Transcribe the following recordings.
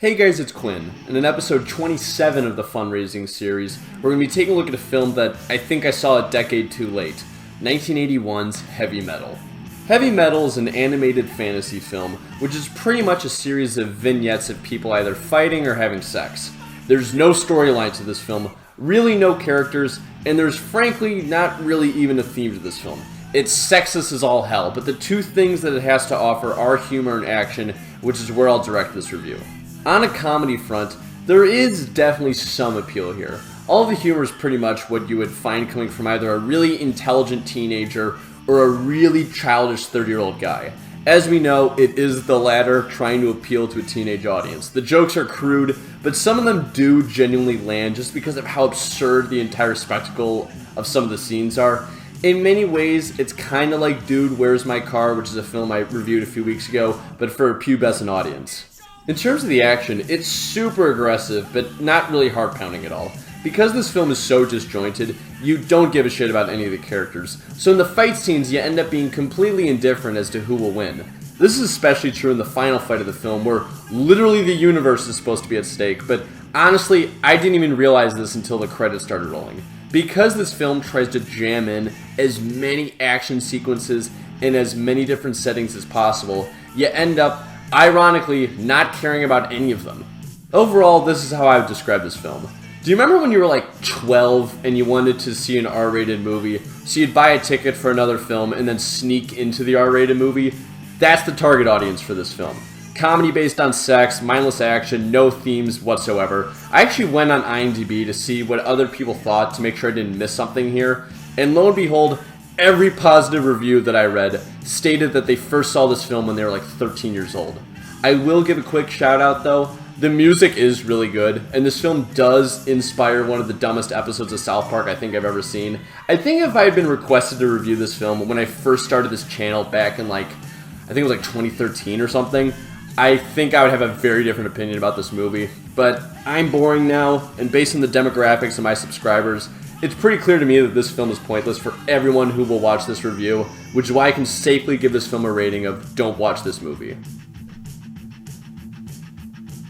Hey guys, it's Quinn, and in episode 27 of the fundraising series, we're going to be taking a look at a film that I think I saw a decade too late, 1981's Heavy Metal. Heavy Metal is an animated fantasy film, which is pretty much a series of vignettes of people either fighting or having sex. There's no storyline to this film, really no characters, and there's frankly not really even a theme to this film. It's sexist as all hell, but the two things that it has to offer are humor and action, which is where I'll direct this review. On a comedy front, there is definitely some appeal here. All of the humor is pretty much what you would find coming from either a really intelligent teenager or a really childish 30-year-old guy. As we know, it is the latter, trying to appeal to a teenage audience. The jokes are crude, but some of them do genuinely land just because of how absurd the entire spectacle of some of the scenes are. In many ways, it's kind of like Dude, Where's My Car, which is a film I reviewed a few weeks ago, but for a pubescent audience. In terms of the action, it's super aggressive, but not really heart-pounding at all. Because this film is so disjointed, you don't give a shit about any of the characters, so in the fight scenes you end up being completely indifferent as to who will win. This is especially true in the final fight of the film, where literally the universe is supposed to be at stake, but honestly, I didn't even realize this until the credits started rolling. Because this film tries to jam in as many action sequences in as many different settings as possible, you end up ironically not caring about any of them. Overall, this is how I would describe this film. Do you remember when you were like 12 and you wanted to see an R-rated movie, so you'd buy a ticket for another film and then sneak into the R-rated movie? That's the target audience for this film. Comedy based on sex, mindless action, no themes whatsoever. I actually went on IMDb to see what other people thought to make sure I didn't miss something here, and lo and behold, every positive review that I read stated that they first saw this film when they were like 13 years old. I will give a quick shout out though. The music is really good, and this film does inspire one of the dumbest episodes of South Park I think I've ever seen. I think if I had been requested to review this film when I first started this channel back in I think it was 2013 or something, I think I would have a very different opinion about this movie. But I'm boring now, and based on the demographics of my subscribers, it's pretty clear to me that this film is pointless for everyone who will watch this review, which is why I can safely give this film a rating of don't watch this movie.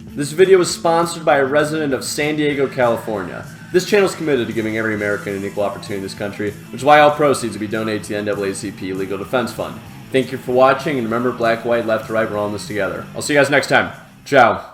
This video is sponsored by a resident of San Diego, California. This channel is committed to giving every American an equal opportunity in this country, which is why all proceeds will be donated to the NAACP Legal Defense Fund. Thank you for watching, and remember, black, white, left to right, we're all in this together. I'll see you guys next time. Ciao.